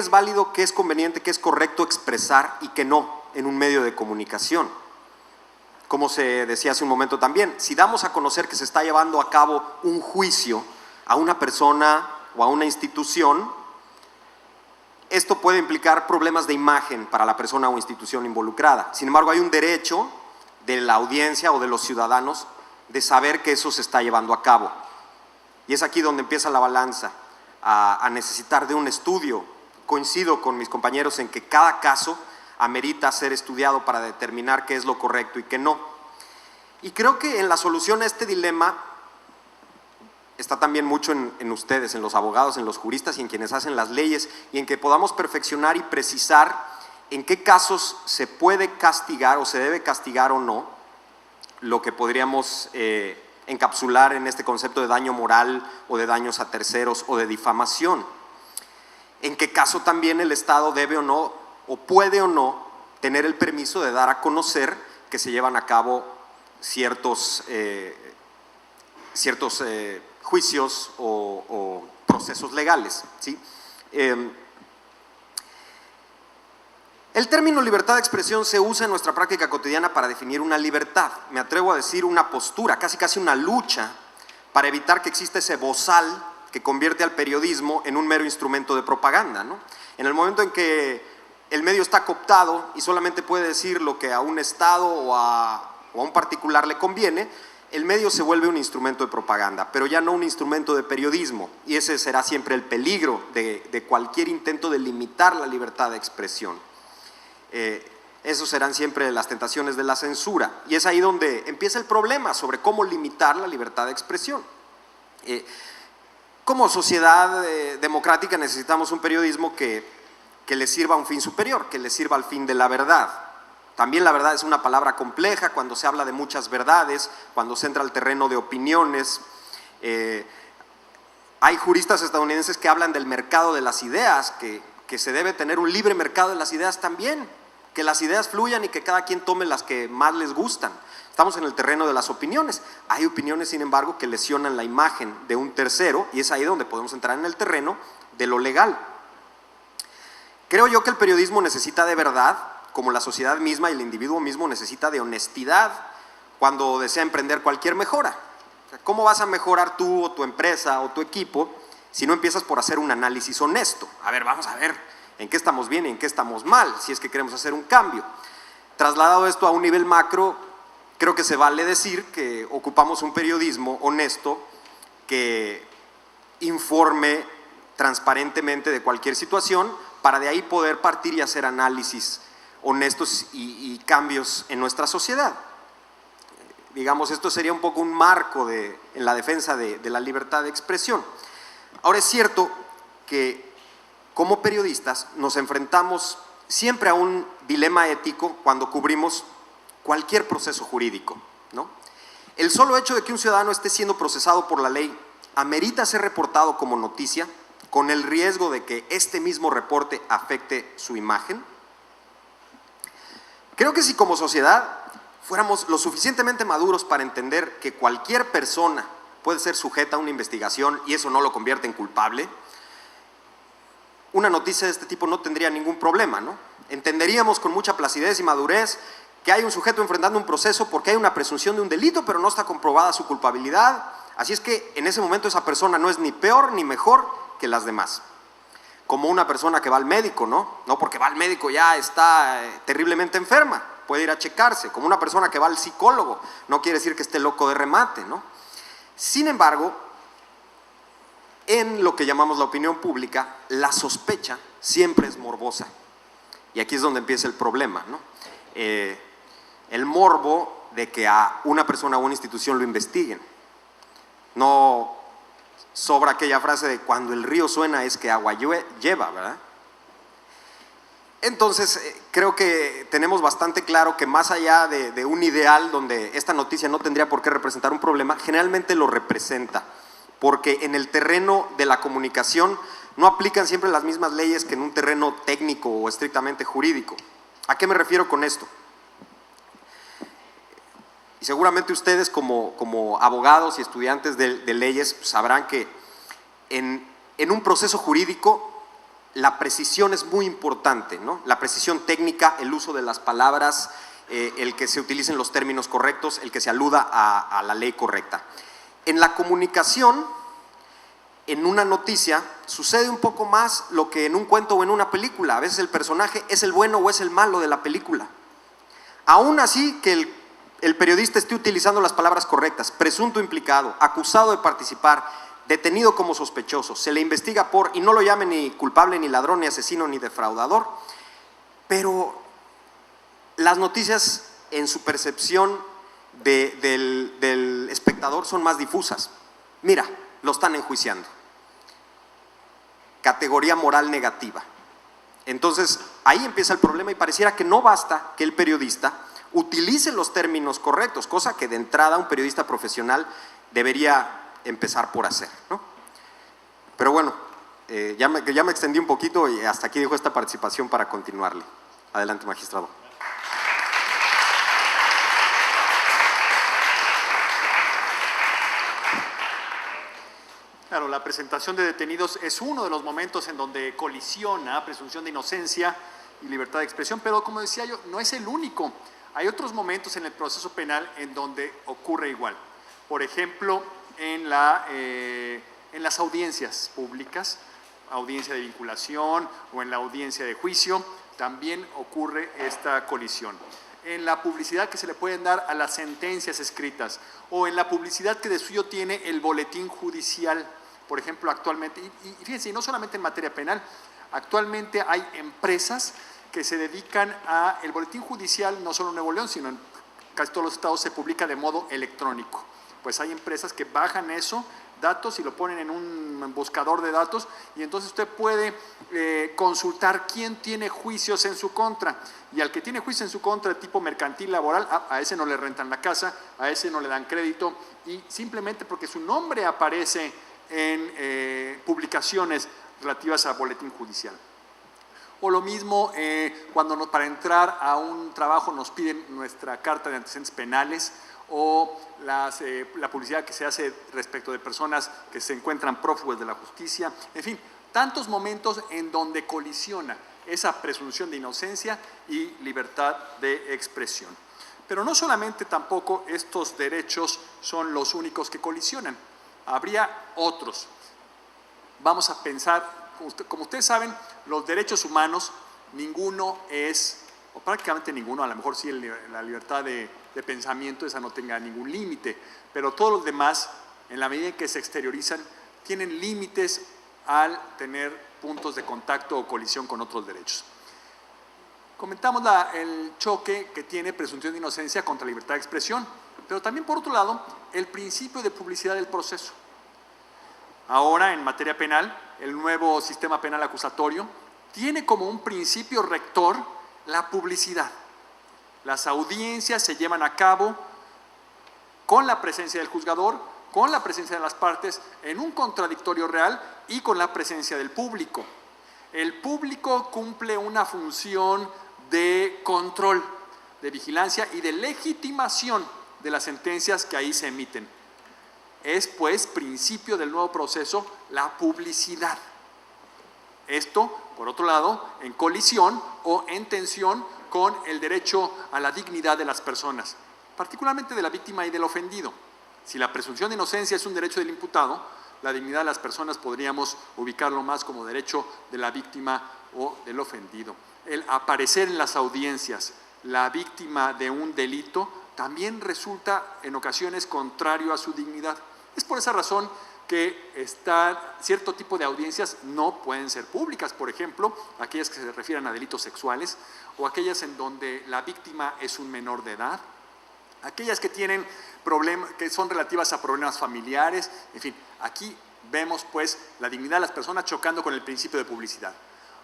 Es válido, qué es conveniente, qué es correcto expresar y qué no en un medio de comunicación. Como se decía hace un momento también, si damos a conocer que se está llevando a cabo un juicio a una persona o a una institución, esto puede implicar problemas de imagen para la persona o institución involucrada. Sin embargo, hay un derecho de la audiencia o de los ciudadanos de saber que eso se está llevando a cabo. Y es aquí donde empieza la balanza a necesitar de un estudio. Coincido con mis compañeros en que cada caso amerita ser estudiado para determinar qué es lo correcto y qué no. Y creo que en la solución a este dilema está también mucho en ustedes, en los abogados, en los juristas y en quienes hacen las leyes, y en que podamos perfeccionar y precisar en qué casos se puede castigar o se debe castigar o no lo que podríamos encapsular en este concepto de daño moral o de daños a terceros o de difamación. En qué caso también el Estado debe o no, o puede o no, tener el permiso de dar a conocer que se llevan a cabo ciertos juicios o procesos legales, ¿sí? El término libertad de expresión se usa en nuestra práctica cotidiana para definir una libertad, me atrevo a decir una postura, casi una lucha para evitar que exista ese bozal que convierte al periodismo en un mero instrumento de propaganda, ¿no? En el momento en que el medio está cooptado y solamente puede decir lo que a un Estado o a un particular le conviene, el medio se vuelve un instrumento de propaganda, pero ya no un instrumento de periodismo, y ese será siempre el peligro de cualquier intento de limitar la libertad de expresión. Esos serán siempre las tentaciones de la censura, y es ahí donde empieza el problema sobre cómo limitar la libertad de expresión. Como sociedad democrática necesitamos un periodismo que le sirva a un fin superior, que le sirva al fin de la verdad. También la verdad es una palabra compleja cuando se habla de muchas verdades, cuando se entra al terreno de opiniones. Hay juristas estadounidenses que hablan del mercado de las ideas, que se debe tener un libre mercado de las ideas también, que las ideas fluyan y que cada quien tome las que más les gustan. Estamos en el terreno de las opiniones. Hay opiniones, sin embargo, que lesionan la imagen de un tercero, y es ahí donde podemos entrar en el terreno de lo legal. Creo yo que el periodismo necesita de verdad, como la sociedad misma y el individuo mismo necesita de honestidad cuando desea emprender cualquier mejora. O sea, ¿cómo vas a mejorar tú o tu empresa o tu equipo si no empiezas por hacer un análisis honesto? A ver, vamos a ver en qué estamos bien y en qué estamos mal, si es que queremos hacer un cambio. Trasladado esto a un nivel macro, creo que se vale decir que ocupamos un periodismo honesto que informe transparentemente de cualquier situación para de ahí poder partir y hacer análisis honestos y cambios en nuestra sociedad. Digamos, esto sería un poco un marco en la defensa de la libertad de expresión. Ahora, es cierto que como periodistas nos enfrentamos siempre a un dilema ético cuando cubrimos cualquier proceso jurídico, ¿no? El solo hecho de que un ciudadano esté siendo procesado por la ley amerita ser reportado como noticia con el riesgo de que este mismo reporte afecte su imagen. Creo que si como sociedad fuéramos lo suficientemente maduros para entender que cualquier persona puede ser sujeta a una investigación y eso no lo convierte en culpable, una noticia de este tipo no tendría ningún problema, ¿no? Entenderíamos con mucha placidez y madurez que hay un sujeto enfrentando un proceso porque hay una presunción de un delito, pero no está comprobada su culpabilidad. Así es que en ese momento esa persona no es ni peor ni mejor que las demás. Como una persona que va al médico, ¿no? No porque va al médico ya está terriblemente enferma, puede ir a checarse. Como una persona que va al psicólogo, no quiere decir que esté loco de remate, ¿no? Sin embargo, en lo que llamamos la opinión pública, la sospecha siempre es morbosa. Y aquí es donde empieza el problema, ¿no? El morbo de que a una persona o una institución lo investiguen. No sobra aquella frase de cuando el río suena es que agua lleva, ¿verdad? Entonces, creo que tenemos bastante claro que más allá de un ideal donde esta noticia no tendría por qué representar un problema, generalmente lo representa, porque en el terreno de la comunicación no aplican siempre las mismas leyes que en un terreno técnico o estrictamente jurídico. ¿A qué me refiero con esto? Y seguramente ustedes como abogados y estudiantes de leyes sabrán que en un proceso jurídico la precisión es muy importante, ¿no? La precisión técnica, el uso de las palabras, el que se utilicen los términos correctos, el que se aluda a la ley correcta. En la comunicación, en una noticia, sucede un poco más lo que en un cuento o en una película. A veces el personaje es el bueno o es el malo de la película. Aún así que el periodista esté utilizando las palabras correctas, presunto implicado, acusado de participar, detenido como sospechoso, se le investiga por, y no lo llame ni culpable, ni ladrón, ni asesino, ni defraudador, pero las noticias en su percepción del espectador son más difusas. Mira, lo están enjuiciando. Categoría moral negativa. Entonces, ahí empieza el problema y pareciera que no basta que el periodista utilice los términos correctos, cosa que de entrada un periodista profesional debería empezar por hacer, ¿no? Pero bueno, ya me extendí un poquito y hasta aquí dejo esta participación para continuarle. Adelante, magistrado. Claro, la presentación de detenidos es uno de los momentos en donde colisiona presunción de inocencia y libertad de expresión, pero como decía yo, no es el único. Hay otros momentos en el proceso penal en donde ocurre igual. Por ejemplo, en las audiencias públicas, audiencia de vinculación o en la audiencia de juicio, también ocurre esta colisión. En la publicidad que se le pueden dar a las sentencias escritas o en la publicidad que de suyo tiene el boletín judicial. Por ejemplo, actualmente, y fíjense, no solamente en materia penal, actualmente hay empresas que se dedican a el boletín judicial, no solo en Nuevo León, sino en casi todos los estados se publica de modo electrónico. Pues hay empresas que bajan eso, datos, y lo ponen en un buscador de datos, y entonces usted puede consultar quién tiene juicios en su contra, y al que tiene juicio en su contra de tipo mercantil laboral, a ese no le rentan la casa, a ese no le dan crédito, y simplemente porque su nombre aparece en publicaciones relativas a boletín judicial. O lo mismo cuando para entrar a un trabajo nos piden nuestra carta de antecedentes penales, o la publicidad que se hace respecto de personas que se encuentran prófugos de la justicia. En fin, tantos momentos en donde colisiona esa presunción de inocencia y libertad de expresión. Pero no solamente tampoco estos derechos son los únicos que colisionan, habría otros. Vamos a pensar, como ustedes saben, los derechos humanos, ninguno es, o prácticamente ninguno, a lo mejor sí la libertad de pensamiento, esa no tenga ningún límite, pero todos los demás, en la medida en que se exteriorizan, tienen límites al tener puntos de contacto o colisión con otros derechos. Comentamos el choque que tiene presunción de inocencia contra libertad de expresión, pero también, por otro lado, el principio de publicidad del proceso. Ahora, en materia penal, el nuevo sistema penal acusatorio tiene como un principio rector la publicidad. Las audiencias se llevan a cabo con la presencia del juzgador, con la presencia de las partes, en un contradictorio real y con la presencia del público. El público cumple una función de control, de vigilancia y de legitimación de las sentencias que ahí se emiten. Es, pues, principio del nuevo proceso la publicidad. Esto, por otro lado, en colisión o en tensión con el derecho a la dignidad de las personas, particularmente de la víctima y del ofendido. Si la presunción de inocencia es un derecho del imputado, la dignidad de las personas podríamos ubicarlo más como derecho de la víctima o del ofendido. El aparecer en las audiencias la víctima de un delito también resulta en ocasiones contrario a su dignidad. Es por esa razón que cierto tipo de audiencias no pueden ser públicas, por ejemplo, aquellas que se refieren a delitos sexuales o aquellas en donde la víctima es un menor de edad, aquellas que tienen problemas, que son relativas a problemas familiares, en fin, aquí vemos pues la dignidad de las personas chocando con el principio de publicidad.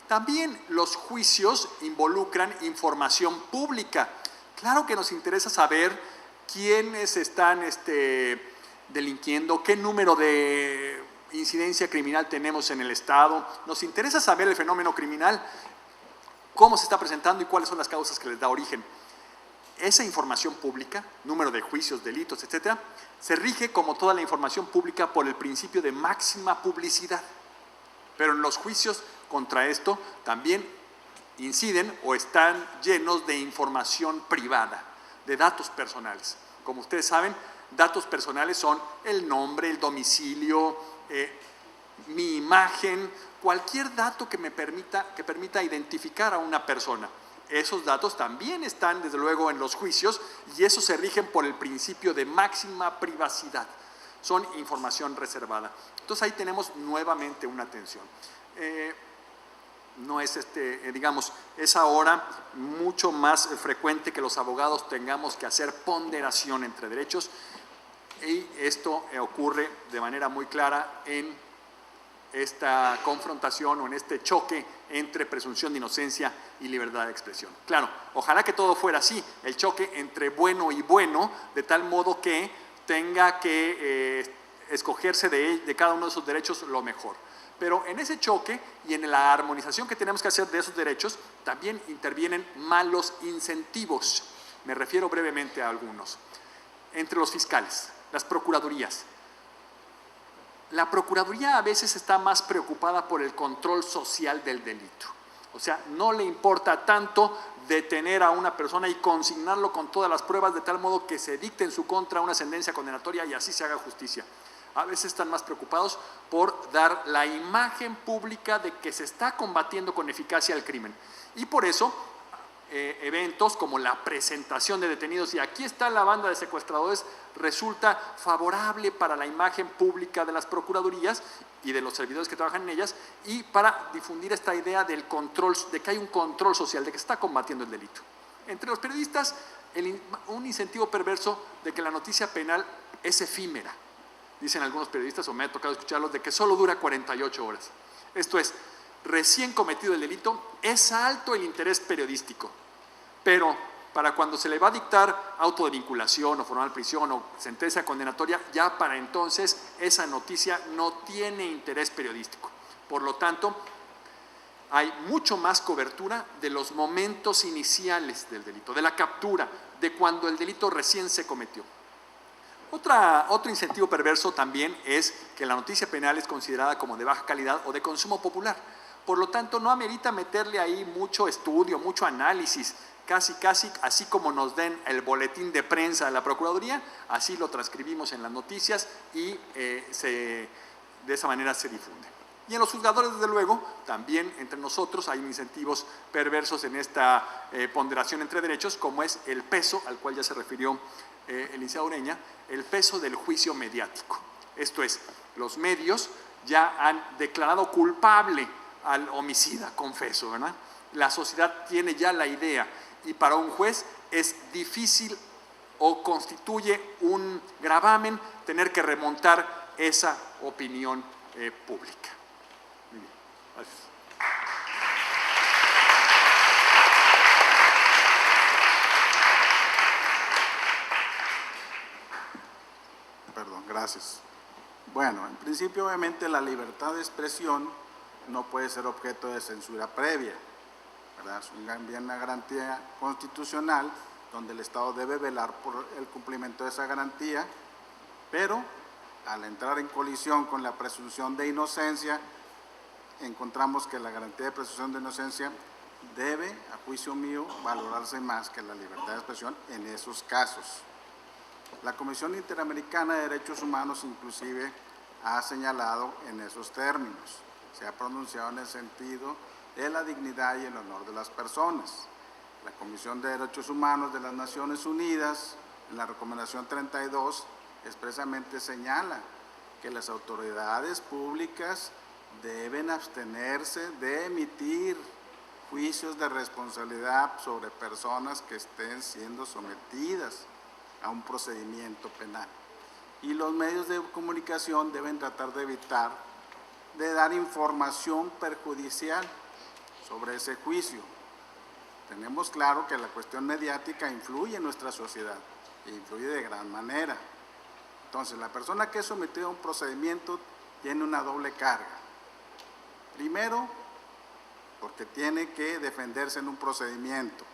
También los juicios involucran información pública. Claro que nos interesa saber quiénes están delinquiendo, qué número de incidencia criminal tenemos en el Estado. Nos interesa saber el fenómeno criminal, cómo se está presentando y cuáles son las causas que les da origen. Esa información pública, número de juicios, delitos, etcétera, se rige, como toda la información pública, por el principio de máxima publicidad. Pero en los juicios contra esto también inciden o están llenos de información privada, de datos personales. Como ustedes saben, datos personales son el nombre, el domicilio, mi imagen, cualquier dato que me permita identificar a una persona. Esos datos también están, desde luego, en los juicios y esos se rigen por el principio de máxima privacidad. Son información reservada. Entonces ahí tenemos nuevamente una tensión. No es, digamos, es ahora mucho más frecuente que los abogados tengamos que hacer ponderación entre derechos y esto ocurre de manera muy clara en esta confrontación o en este choque entre presunción de inocencia y libertad de expresión. Claro, ojalá que todo fuera así, el choque entre bueno y bueno, de tal modo que tenga que escogerse de cada uno de esos derechos lo mejor. Pero en ese choque y en la armonización que tenemos que hacer de esos derechos, también intervienen malos incentivos. Me refiero brevemente a algunos. Entre los fiscales, las procuradurías. La Procuraduría a veces está más preocupada por el control social del delito. O sea, no le importa tanto detener a una persona y consignarlo con todas las pruebas de tal modo que se dicte en su contra una sentencia condenatoria y así se haga justicia. A veces están más preocupados por dar la imagen pública de que se está combatiendo con eficacia el crimen. Y por eso eventos como la presentación de detenidos, y aquí está la banda de secuestradores, resulta favorable para la imagen pública de las procuradurías y de los servidores que trabajan en ellas, y para difundir esta idea del control, de que hay un control social, de que se está combatiendo el delito. Entre los periodistas, un incentivo perverso de que la noticia penal es efímera. Dicen algunos periodistas, o me ha tocado escucharlos, de que solo dura 48 horas. Esto es, recién cometido el delito, es alto el interés periodístico, pero para cuando se le va a dictar auto de vinculación o formal prisión o sentencia condenatoria, ya para entonces esa noticia no tiene interés periodístico. Por lo tanto, hay mucho más cobertura de los momentos iniciales del delito, de la captura, de cuando el delito recién se cometió. Otro incentivo perverso también es que la noticia penal es considerada como de baja calidad o de consumo popular. Por lo tanto, no amerita meterle ahí mucho estudio, mucho análisis, casi así como nos den el boletín de prensa de la Procuraduría, así lo transcribimos en las noticias y de esa manera se difunde. Y en los juzgadores, desde luego, también entre nosotros hay incentivos perversos en esta ponderación entre derechos, como es el peso, al cual ya se refirió el licenciado Ureña, el peso del juicio mediático. Esto es, los medios ya han declarado culpable al homicida, confeso, ¿verdad? La sociedad tiene ya la idea y para un juez es difícil o constituye un gravamen tener que remontar esa opinión pública. Muy bien, gracias. Perdón, gracias. Bueno, en principio obviamente la libertad de expresión no puede ser objeto de censura previa, ¿verdad? Es una garantía constitucional donde el Estado debe velar por el cumplimiento de esa garantía, pero al entrar en colisión con la presunción de inocencia, encontramos que la garantía de presunción de inocencia debe, a juicio mío, valorarse más que la libertad de expresión en esos casos. La Comisión Interamericana de Derechos Humanos inclusive ha señalado en esos términos, se ha pronunciado en el sentido de la dignidad y el honor de las personas. La Comisión de Derechos Humanos de las Naciones Unidas, en la recomendación 32, expresamente señala que las autoridades públicas deben abstenerse de emitir juicios de responsabilidad sobre personas que estén siendo sometidas a un procedimiento penal. Y los medios de comunicación deben tratar de evitar de dar información perjudicial sobre ese juicio. Tenemos claro que la cuestión mediática influye en nuestra sociedad, e influye de gran manera. Entonces, la persona que es sometida a un procedimiento tiene una doble carga. Primero, porque tiene que defenderse en un procedimiento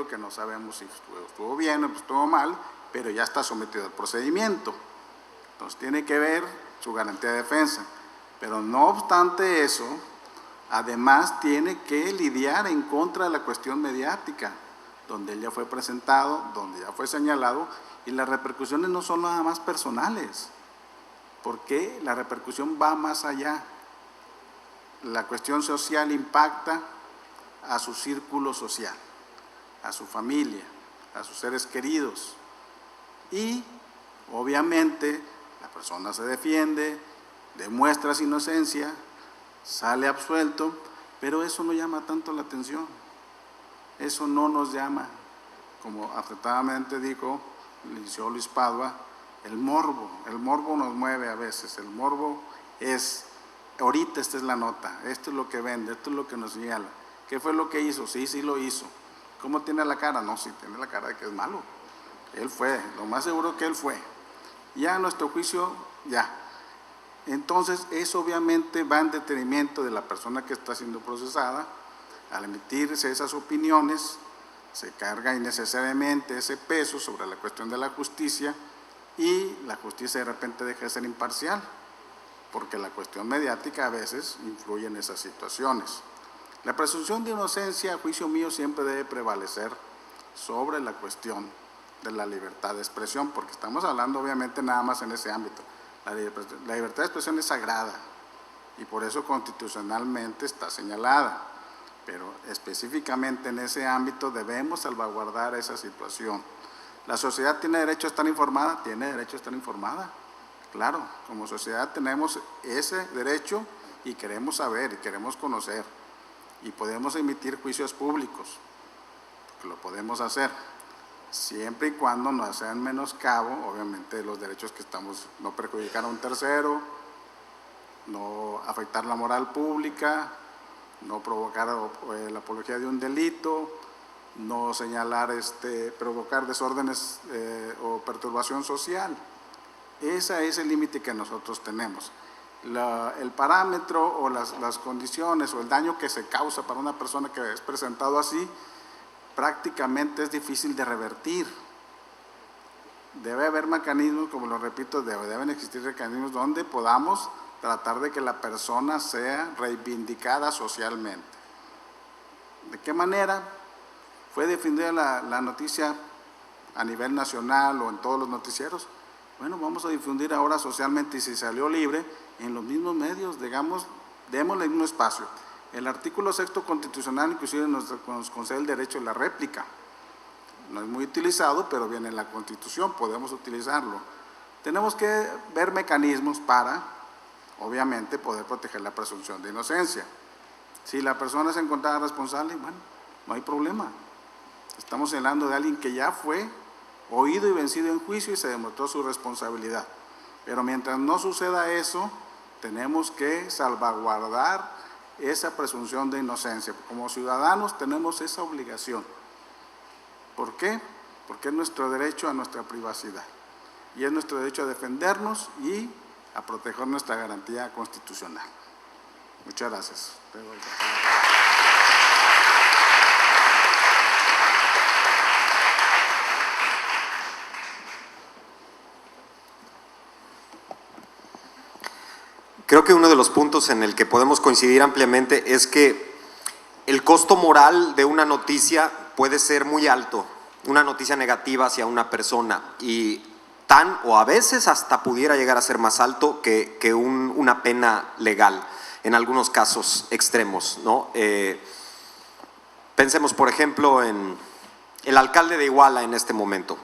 que no sabemos si estuvo bien o estuvo mal, pero ya está sometido al procedimiento. Entonces, tiene que ver su garantía de defensa. Pero no obstante eso, Además, tiene que lidiar en contra de la cuestión mediática, donde él ya fue presentado, donde ya fue señalado, y las repercusiones no son nada más personales, porque la repercusión va más allá. La cuestión social impacta a su círculo social, a su familia, a sus seres queridos, y obviamente la persona se defiende, demuestra su inocencia, sale absuelto, pero eso no llama tanto la atención, eso no nos llama, como acertadamente dijo el licenciado Luis Padua, el morbo nos mueve a veces, el morbo es, ahorita esta es la nota, esto es lo que vende, esto es lo que nos señala. ¿Qué fue lo que hizo? Sí, sí lo hizo. ¿Cómo tiene la cara? No, sí, tiene la cara de que es malo. Él fue, lo más seguro que él fue. Ya a nuestro juicio, ya. Entonces, eso obviamente va en detenimiento de la persona que está siendo procesada. Al emitirse esas opiniones, se carga innecesariamente ese peso sobre la cuestión de la justicia y la justicia de repente deja de ser imparcial, porque la cuestión mediática a veces influye en esas situaciones. La presunción de inocencia, a juicio mío, siempre debe prevalecer sobre la cuestión de la libertad de expresión, porque estamos hablando obviamente nada más en ese ámbito. La libertad de expresión es sagrada y por eso constitucionalmente está señalada, pero específicamente en ese ámbito debemos salvaguardar esa situación. ¿La sociedad tiene derecho a estar informada? Tiene derecho a estar informada. Claro, como sociedad tenemos ese derecho y queremos saber y queremos conocer y podemos emitir juicios públicos, que lo podemos hacer, siempre y cuando no sean menoscabo, obviamente, de los derechos que estamos, no perjudicar a un tercero, no afectar la moral pública, no provocar la apología de un delito, no señalar, provocar desórdenes o perturbación social. Ese es el límite que nosotros tenemos. El parámetro o las condiciones o el daño que se causa para una persona que es presentado así, prácticamente es difícil de revertir. Debe haber mecanismos, como lo repito, deben existir mecanismos donde podamos tratar de que la persona sea reivindicada socialmente. ¿De qué manera? ¿Fue difundida la noticia a nivel nacional o en todos los noticieros? Bueno, vamos a difundir ahora socialmente y si salió libre, en los mismos medios, digamos, démosle el mismo espacio. El artículo 6º constitucional inclusive nos concede el derecho a la réplica. No es muy utilizado, pero viene en la Constitución, podemos utilizarlo. Tenemos que ver mecanismos para, obviamente, poder proteger la presunción de inocencia. Si la persona es encontrada responsable, bueno, no hay problema. Estamos hablando de alguien que ya fue oído y vencido en juicio y se demostró su responsabilidad. Pero mientras no suceda eso, tenemos que salvaguardar esa presunción de inocencia. Como ciudadanos tenemos esa obligación. ¿Por qué? Porque es nuestro derecho a nuestra privacidad y es nuestro derecho a defendernos y a proteger nuestra garantía constitucional. Muchas gracias. Creo que uno de los puntos en el que podemos coincidir ampliamente es que el costo moral de una noticia puede ser muy alto, una noticia negativa hacia una persona, y tan o a veces hasta pudiera llegar a ser más alto que una pena legal, en algunos casos extremos, ¿no? Pensemos, por ejemplo, en el alcalde de Iguala en este momento,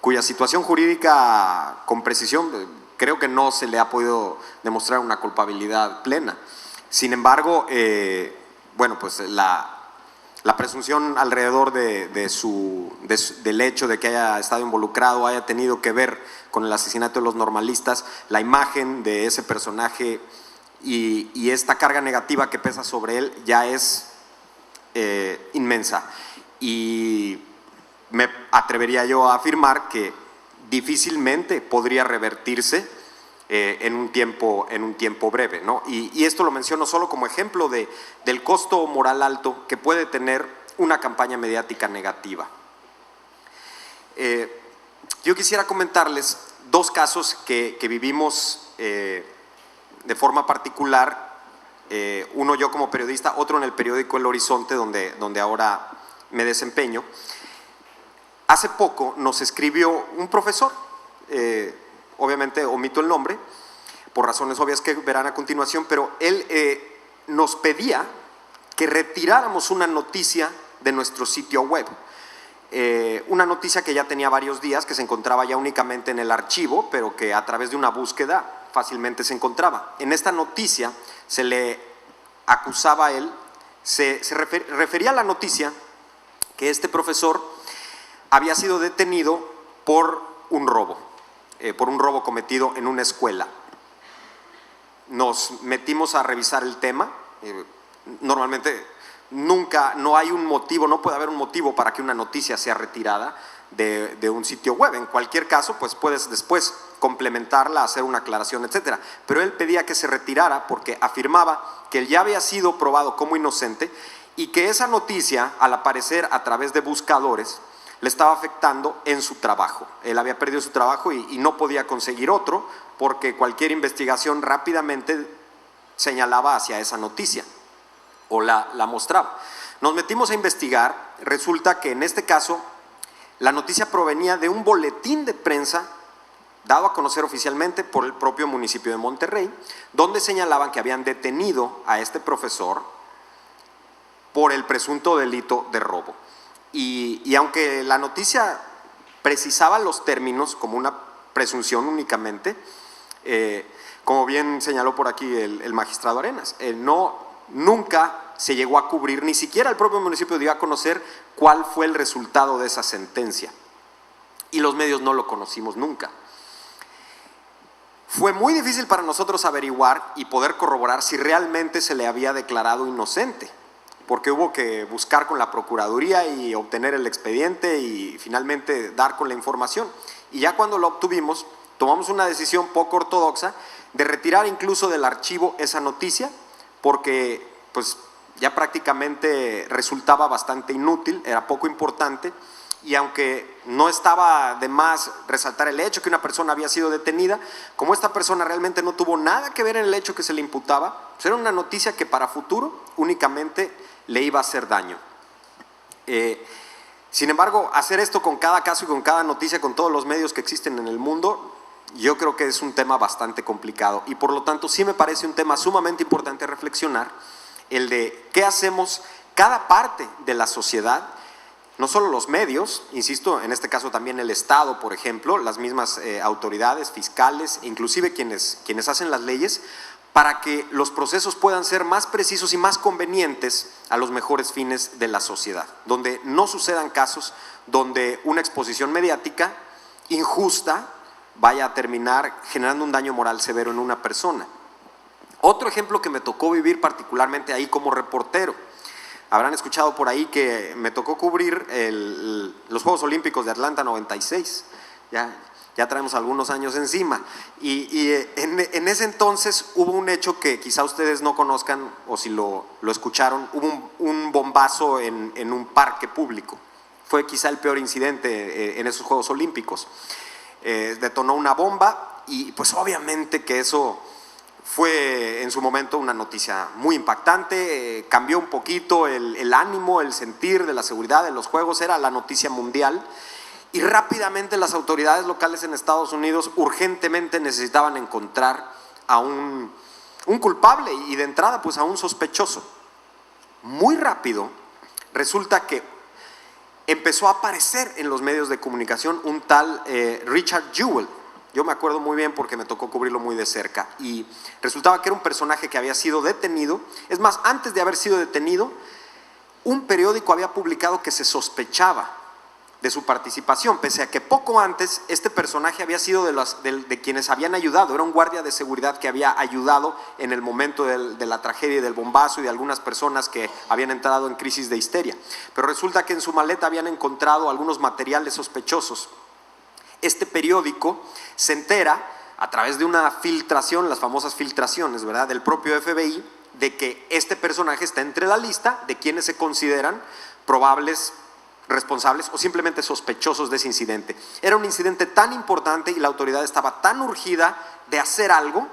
cuya situación jurídica con precisión creo que no se le ha podido demostrar una culpabilidad plena. Sin embargo, bueno, pues la presunción alrededor del hecho de que haya estado involucrado, haya tenido que ver con el asesinato de los normalistas, la imagen de ese personaje y esta carga negativa que pesa sobre él ya es inmensa. Y me atrevería yo a afirmar que difícilmente podría revertirse en un tiempo breve, ¿no? Y esto lo menciono solo como ejemplo del costo moral alto que puede tener una campaña mediática negativa. Yo quisiera comentarles dos casos que vivimos de forma particular uno yo como periodista, otro en el periódico El Horizonte, donde ahora me desempeño. Hace poco nos escribió un profesor, obviamente omito el nombre, por razones obvias que verán a continuación, pero él nos pedía que retiráramos una noticia de nuestro sitio web. Una noticia que ya tenía varios días, que se encontraba ya únicamente en el archivo, pero que a través de una búsqueda fácilmente se encontraba. En esta noticia se le acusaba a él, se refería a la noticia que este profesor había sido detenido por un robo cometido en una escuela. Nos metimos a revisar el tema. Normalmente no hay un motivo, no puede haber un motivo para que una noticia sea retirada de un sitio web. En cualquier caso, pues puedes después complementarla, hacer una aclaración, etcétera. Pero él pedía que se retirara porque afirmaba que él ya había sido probado como inocente y que esa noticia, al aparecer a través de buscadores, le estaba afectando en su trabajo. Él había perdido su trabajo y no podía conseguir otro porque cualquier investigación rápidamente señalaba hacia esa noticia o la mostraba. Nos metimos a investigar, resulta que en este caso la noticia provenía de un boletín de prensa dado a conocer oficialmente por el propio municipio de Monterrey, donde señalaban que habían detenido a este profesor por el presunto delito de robo. Y aunque la noticia precisaba los términos como una presunción únicamente, como bien señaló por aquí el magistrado Arenas, nunca se llegó a cubrir, ni siquiera el propio municipio dio a conocer cuál fue el resultado de esa sentencia. Y los medios no lo conocimos nunca. Fue muy difícil para nosotros averiguar y poder corroborar si realmente se le había declarado inocente, porque hubo que buscar con la Procuraduría y obtener el expediente y finalmente dar con la información. Y ya cuando lo obtuvimos, tomamos una decisión poco ortodoxa de retirar incluso del archivo esa noticia, porque pues ya prácticamente resultaba bastante inútil, era poco importante, y aunque no estaba de más resaltar el hecho que una persona había sido detenida, como esta persona realmente no tuvo nada que ver en el hecho que se le imputaba, pues era una noticia que para futuro únicamente le iba a hacer daño. Sin embargo, hacer esto con cada caso y con cada noticia, con todos los medios que existen en el mundo, yo creo que es un tema bastante complicado y por lo tanto sí me parece un tema sumamente importante reflexionar, el de qué hacemos cada parte de la sociedad, no solo los medios, insisto, en este caso también el Estado, por ejemplo, las mismas autoridades fiscales, inclusive quienes hacen las leyes, para que los procesos puedan ser más precisos y más convenientes a los mejores fines de la sociedad, donde no sucedan casos donde una exposición mediática injusta vaya a terminar generando un daño moral severo en una persona. Otro ejemplo que me tocó vivir particularmente ahí como reportero, habrán escuchado por ahí que me tocó cubrir los Juegos Olímpicos de Atlanta 96, ya traemos algunos años encima, y en ese entonces hubo un hecho que quizá ustedes no conozcan o si lo escucharon, hubo un bombazo en un parque público, fue quizá el peor incidente en esos Juegos Olímpicos. Detonó una bomba y pues obviamente que eso fue en su momento una noticia muy impactante, cambió un poquito el ánimo, el sentir de la seguridad de los Juegos, era la noticia mundial y rápidamente las autoridades locales en Estados Unidos urgentemente necesitaban encontrar a un culpable y de entrada pues a un sospechoso. Muy rápido resulta que empezó a aparecer en los medios de comunicación un tal Richard Jewell. Yo me acuerdo muy bien porque me tocó cubrirlo muy de cerca y resultaba que era un personaje que había sido detenido. Es más, antes de haber sido detenido, un periódico había publicado que se sospechaba de su participación, pese a que poco antes este personaje había sido de quienes habían ayudado, era un guardia de seguridad que había ayudado en el momento de la tragedia y del bombazo y de algunas personas que habían entrado en crisis de histeria. Pero resulta que en su maleta habían encontrado algunos materiales sospechosos. Este periódico se entera a través de una filtración, las famosas filtraciones, ¿verdad?, del propio FBI, de que este personaje está entre la lista de quienes se consideran probables responsables o simplemente sospechosos de ese incidente. Era un incidente tan importante y la autoridad estaba tan urgida de hacer algo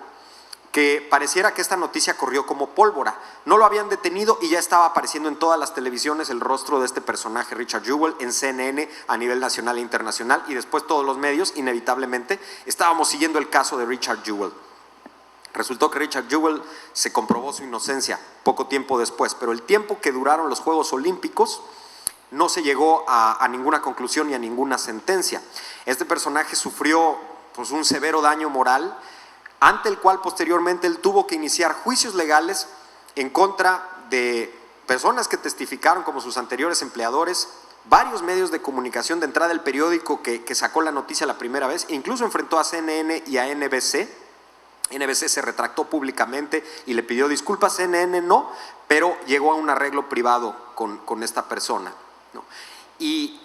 que pareciera que esta noticia corrió como pólvora. No lo habían detenido y ya estaba apareciendo en todas las televisiones el rostro de este personaje, Richard Jewell, en CNN a nivel nacional e internacional, y después todos los medios, inevitablemente, estábamos siguiendo el caso de Richard Jewell. Resultó que Richard Jewell se comprobó su inocencia poco tiempo después, pero el tiempo que duraron los Juegos Olímpicos no se llegó a ninguna conclusión ni a ninguna sentencia. Este personaje sufrió pues, un severo daño moral, ante el cual posteriormente él tuvo que iniciar juicios legales en contra de personas que testificaron como sus anteriores empleadores, varios medios de comunicación, de entrada el periódico que sacó la noticia la primera vez, e incluso enfrentó a CNN y a NBC. NBC se retractó públicamente y le pidió disculpas, CNN no, pero llegó a un arreglo privado con esta persona, ¿no? Y